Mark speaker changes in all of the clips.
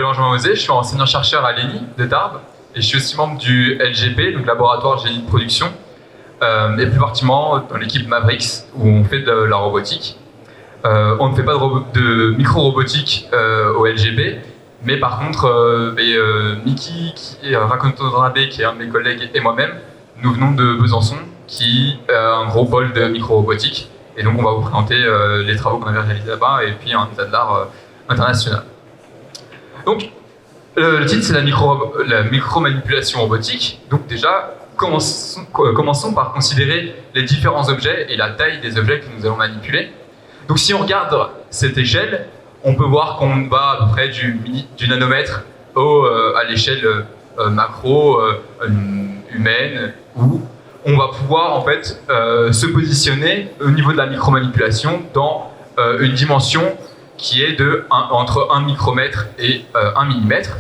Speaker 1: Benjamin Osé, je suis enseignant-chercheur à l'ENI de Tarbes et je suis aussi membre du LGP, donc Laboratoire Génie de Production, et plus particulièrement dans l'équipe Mavericks où on fait de la robotique. On ne fait pas de micro-robotique au LGP, mais par contre, Mickey, Raconto Drabé, qui est un de mes collègues, et moi-même, nous venons de Besançon, qui est un gros pôle de micro-robotique. Et donc, on va vous présenter les travaux qu'on avait réalisés là-bas et puis un état de l'art international. Donc, le titre, c'est la micro-manipulation robotique. Donc, déjà, commençons par considérer les différents objets et la taille des objets que nous allons manipuler. Donc, si on regarde cette échelle, on peut voir qu'on va à peu près du nanomètre à l'échelle macro, humaine, où on va pouvoir en fait se positionner au niveau de la micromanipulation dans une dimension qui est entre 1 micromètre et 1 millimètre.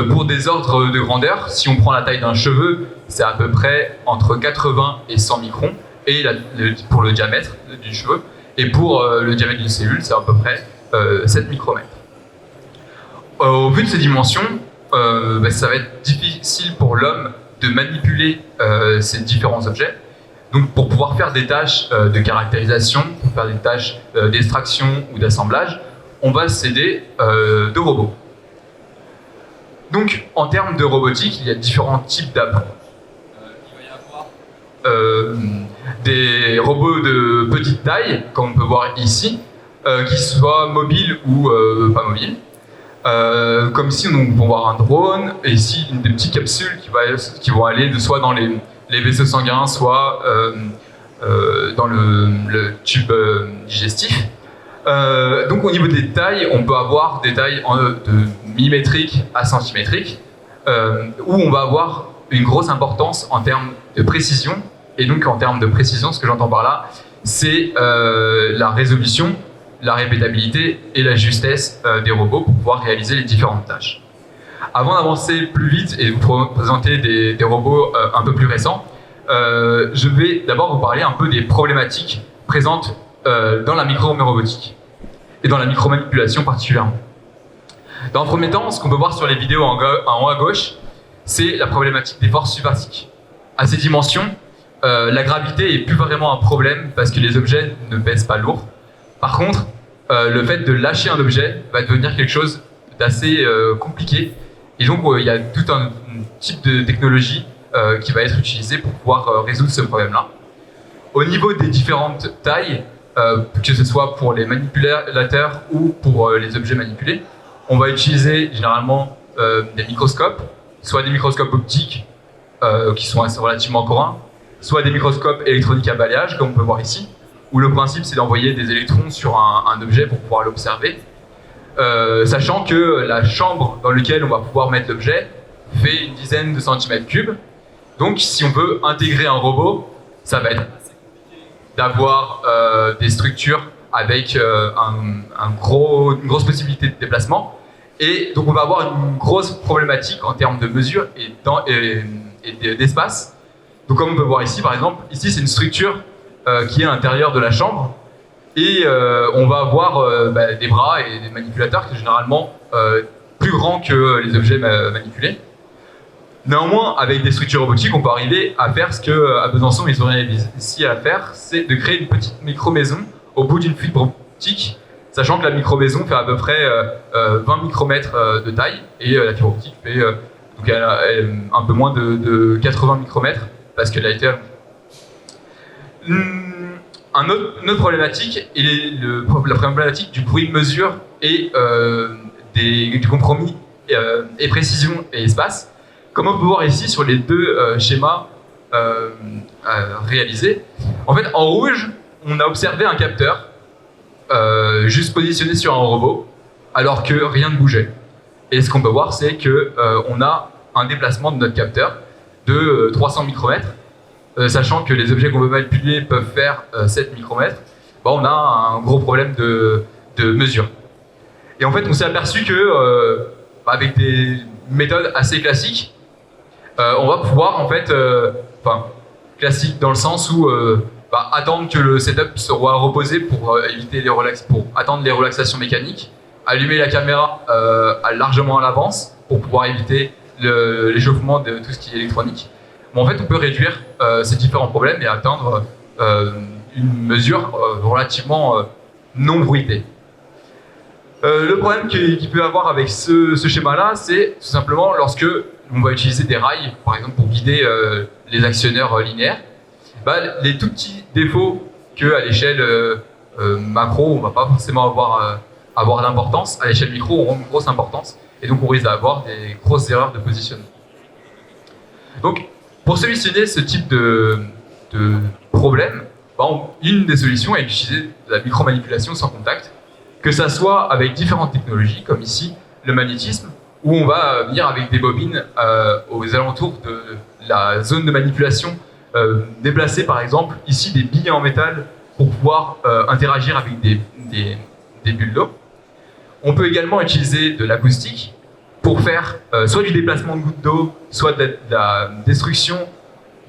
Speaker 1: Pour des ordres de grandeur, si on prend la taille d'un cheveu, c'est à peu près entre 80 et 100 microns, et pour le diamètre du cheveu, et pour le diamètre d'une cellule, c'est à peu près 7 micromètres. Au vu de ces dimensions, ça va être difficile pour l'homme de manipuler ces différents objets. Donc pour pouvoir faire des tâches de caractérisation, pour faire des tâches d'extraction ou d'assemblage, on va s'aider de robots. Donc en termes de robotique, il y a différents types d'appareils. Il va y avoir des robots de petite taille, comme on peut voir ici, qui soient mobiles ou pas mobiles. Comme ici, on peut voir un drone, et ici, des petites capsules qui vont aller soit dans les vaisseaux sanguins, soit dans le tube digestif. Donc au niveau des tailles, on peut avoir des tailles de millimétriques à centimétriques, où on va avoir une grosse importance en termes de précision. Et donc en termes de précision, ce que j'entends par là, c'est la résolution, la répétabilité et la justesse des robots pour pouvoir réaliser les différentes tâches. Avant d'avancer plus vite et de vous présenter des robots un peu plus récents, je vais d'abord vous parler un peu des problématiques présentes dans la micro-robotique et dans la micro-manipulation particulièrement. Dans un premier temps, ce qu'on peut voir sur les vidéos en haut à gauche, c'est la problématique des forces subasiques. À ces dimensions, la gravité est plus vraiment un problème parce que les objets ne pèsent pas lourd. Par contre, le fait de lâcher un objet va devenir quelque chose d'assez compliqué. Et donc, il y a tout un type de technologie qui va être utilisée pour pouvoir résoudre ce problème-là. Au niveau des différentes tailles, que ce soit pour les manipulateurs ou pour les objets manipulés, on va utiliser généralement des microscopes, soit des microscopes optiques qui sont relativement courants, soit des microscopes électroniques à balayage, comme on peut voir ici, où le principe c'est d'envoyer des électrons sur un objet pour pouvoir l'observer, sachant que la chambre dans laquelle on va pouvoir mettre l'objet fait une dizaine de centimètres cubes. Donc si on veut intégrer un robot, ça va être assez compliqué d'avoir des structures avec une grosse possibilité de déplacement. Et donc on va avoir une grosse problématique en termes de mesure et d'espace. Donc comme on peut voir ici par exemple, ici c'est une structure qui est à l'intérieur de la chambre, et on va avoir des bras et des manipulateurs qui sont généralement plus grands que les objets manipulés. Néanmoins, avec des structures robotiques, on peut arriver à faire ce qu'à Besançon ils ont réussi à faire, c'est de créer une petite micro-maison au bout d'une fibre optique, sachant que la micro-maison fait à peu près 20 micromètres de taille, et la fibre optique fait donc elle a un peu moins de 80 micromètres, parce qu'elle a été une autre problématique est la problématique du bruit de mesure et du compromis et précision et espace. Comme on peut voir ici sur les deux schémas réalisés, en fait en rouge on a observé un capteur juste positionné sur un robot alors que rien ne bougeait. Et ce qu'on peut voir, c'est que on a un déplacement de notre capteur de 300 micromètres. Sachant que les objets qu'on veut manipuler peuvent faire 7 micromètres, on a un gros problème de mesure. Et en fait, on s'est aperçu que, avec des méthodes assez classiques, on va pouvoir, en fait, classique dans le sens où attendre que le setup soit reposé pour attendre les relaxations mécaniques, allumer la caméra largement à l'avance pour pouvoir éviter l'échauffement de tout ce qui est électronique. Bon, en fait, on peut réduire ces différents problèmes et atteindre une mesure relativement non bruitée. Le problème qu'il peut y avoir avec ce schéma-là, c'est tout simplement lorsque on va utiliser des rails, par exemple pour guider les actionneurs linéaires, les tout petits défauts qu'à l'échelle macro, on ne va pas forcément avoir d'importance, à l'échelle micro, on aura une grosse importance, et donc on risque d'avoir des grosses erreurs de positionnement. Donc, pour solutionner ce type de problème, une des solutions est d'utiliser de la micromanipulation sans contact, que ça soit avec différentes technologies, comme ici, le magnétisme, où on va venir avec des bobines aux alentours de la zone de manipulation, déplacer par exemple ici des billes en métal pour pouvoir interagir avec des bulles d'eau. On peut également utiliser de l'acoustique pour faire soit du déplacement de gouttes d'eau, soit de la destruction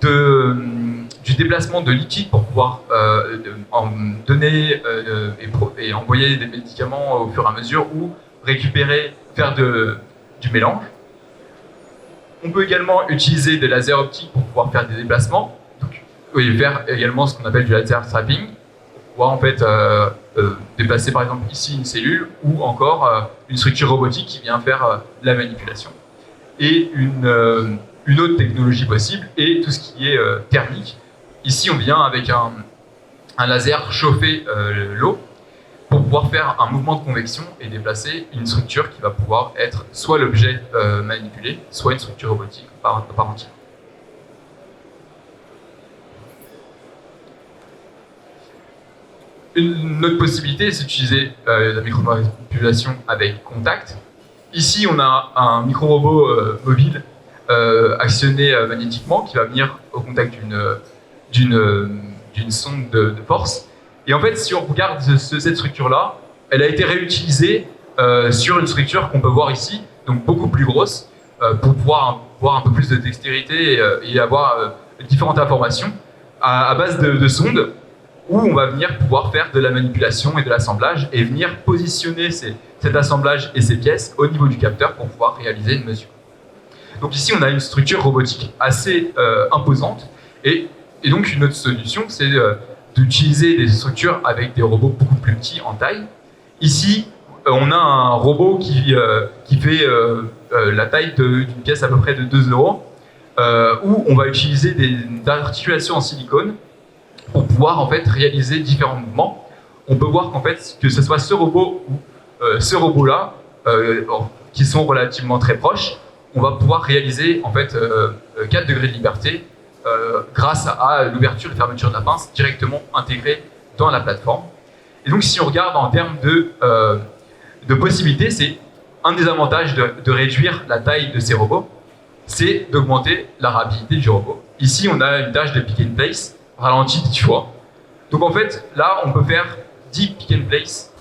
Speaker 1: du déplacement de liquide pour pouvoir donner et envoyer des médicaments au fur et à mesure ou récupérer, faire du mélange. On peut également utiliser des lasers optiques pour pouvoir faire des déplacements, et faire également ce qu'on appelle du laser trapping, pour pouvoir en fait déplacer par exemple ici une cellule ou encore une structure robotique qui vient faire la manipulation. Et une autre technologie possible est tout ce qui est thermique. Ici, on vient avec un laser chauffer l'eau pour pouvoir faire un mouvement de convection et déplacer une structure qui va pouvoir être soit l'objet manipulé, soit une structure robotique par entière. Une autre possibilité, c'est d'utiliser la micromanipulation avec contact. Ici, on a un micro-robot mobile actionné magnétiquement qui va venir au contact d'une sonde de force. Et en fait, si on regarde cette structure-là, elle a été réutilisée sur une structure qu'on peut voir ici, donc beaucoup plus grosse, pour pouvoir avoir un peu plus de dextérité et avoir différentes informations à base de sondes où on va venir pouvoir faire de la manipulation et de l'assemblage et venir positionner cet assemblage et ces pièces au niveau du capteur pour pouvoir réaliser une mesure. Donc ici, on a une structure robotique assez imposante et donc une autre solution, c'est d'utiliser des structures avec des robots beaucoup plus petits en taille. Ici, on a un robot qui fait la taille d'une pièce à peu près de 2 euros, où on va utiliser des articulations en silicone pour pouvoir en fait réaliser différents mouvements. On peut voir qu'en fait, que ce soit ce robot ou ce robot-là, qui sont relativement très proches, on va pouvoir réaliser en fait 4 degrés de liberté grâce à l'ouverture et fermeture de la pince directement intégrée dans la plateforme. Et donc si on regarde en termes de possibilités, c'est un des avantages de réduire la taille de ces robots, c'est d'augmenter la rapidité du robot. Ici, on a une tâche de pick and place ralentie 10 fois. Donc en fait, là, on peut faire 10 pick and place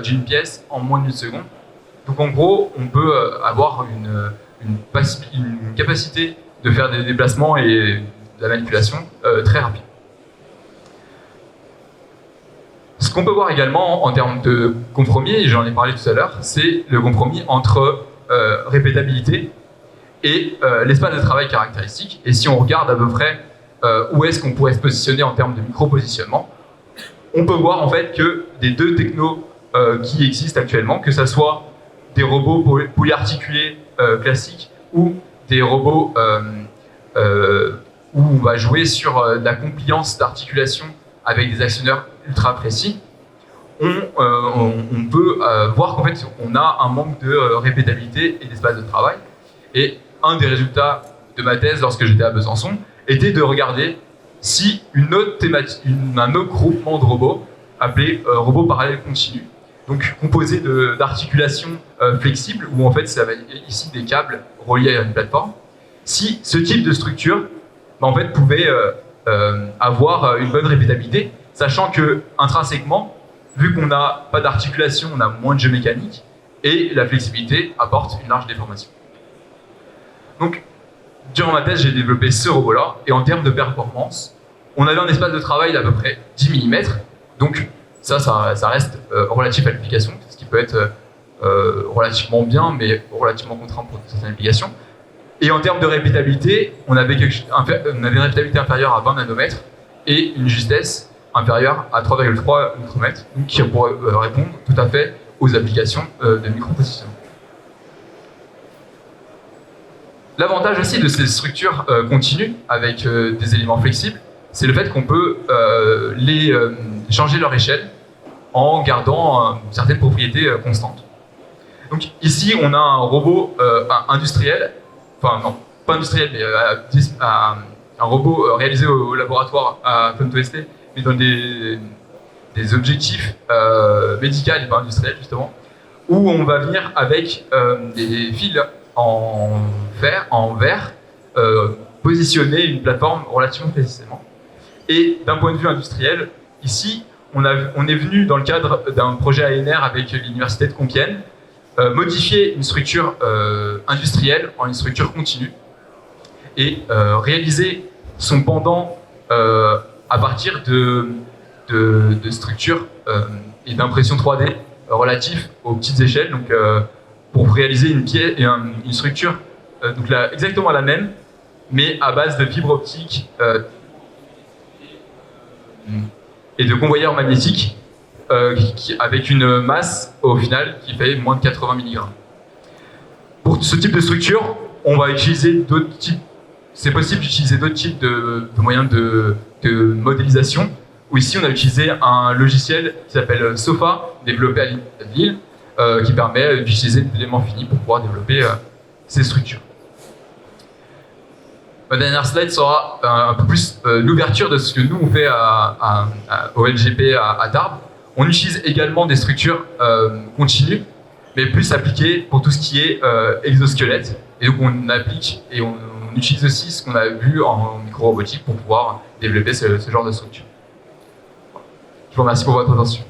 Speaker 1: d'une pièce en moins d'une seconde. Donc en gros, on peut avoir une capacité de faire des déplacements et de la manipulation très rapide. Ce qu'on peut voir également en termes de compromis, et j'en ai parlé tout à l'heure, c'est le compromis entre répétabilité et l'espace de travail caractéristique. Et si on regarde à peu près où est-ce qu'on pourrait se positionner en termes de micro-positionnement, on peut voir en fait que des deux technos qui existent actuellement, que ce soit des robots polyarticulés classiques ou des robots où on va jouer sur la compliance d'articulation avec des actionneurs ultra précis, on peut voir qu'en fait on a un manque de répétabilité et d'espace de travail. Et un des résultats de ma thèse lorsque j'étais à Besançon était de regarder si un autre groupement de robots appelé robot parallèle continu, donc composé d'articulations flexibles où en fait ça va être ici des câbles reliés à une plateforme, si ce type de structure en fait pouvait avoir une bonne répétabilité, sachant que intrinsèquement, vu qu'on n'a pas d'articulation, on a moins de jeu mécanique et la flexibilité apporte une large déformation. Donc, durant ma thèse, j'ai développé ce robot-là et en termes de performance, on avait un espace de travail d'à peu près 10 mm, donc ça reste relatif à l'application, ce qui peut être relativement bien, mais relativement contraint pour certaines applications. Et en termes de répétabilité, on avait une répétabilité inférieure à 20 nanomètres et une justesse inférieure à 3,3 micromètres, donc qui pourrait répondre tout à fait aux applications de microprocesseurs. L'avantage aussi de ces structures continues avec des éléments flexibles, c'est le fait qu'on peut changer leur échelle en gardant certaines propriétés constantes. Donc ici, on a un robot industriel, enfin non, pas industriel, mais un robot réalisé au laboratoire à FemtoST, mais dans des objectifs médicaux et pas industriels justement, où on va venir avec des fils en verre, positionner une plateforme relativement précisément. Et d'un point de vue industriel, ici, on est venu dans le cadre d'un projet ANR avec l'université de Compiègne, modifier une structure industrielle en une structure continue et réaliser son pendant à partir de structures et d'impression 3D relatifs aux petites échelles, donc pour réaliser une structure donc là, exactement la même, mais à base de fibres optiques et de convoyeurs magnétiques avec une masse au final qui fait moins de 80 mg. Pour ce type de structure, on va utiliser d'autres types. C'est possible d'utiliser d'autres types de moyens de modélisation. Où ici, on a utilisé un logiciel qui s'appelle SOFA, développé à Lille, qui permet d'utiliser des éléments finis pour pouvoir développer ces structures. Ma dernière slide sera un peu plus l'ouverture de ce que nous on fait au LGP à Tarbes. On utilise également des structures continues, mais plus appliquées pour tout ce qui est exosquelette. Et donc on applique et on utilise aussi ce qu'on a vu en micro-robotique pour pouvoir développer ce genre de structure. Je vous remercie pour votre attention.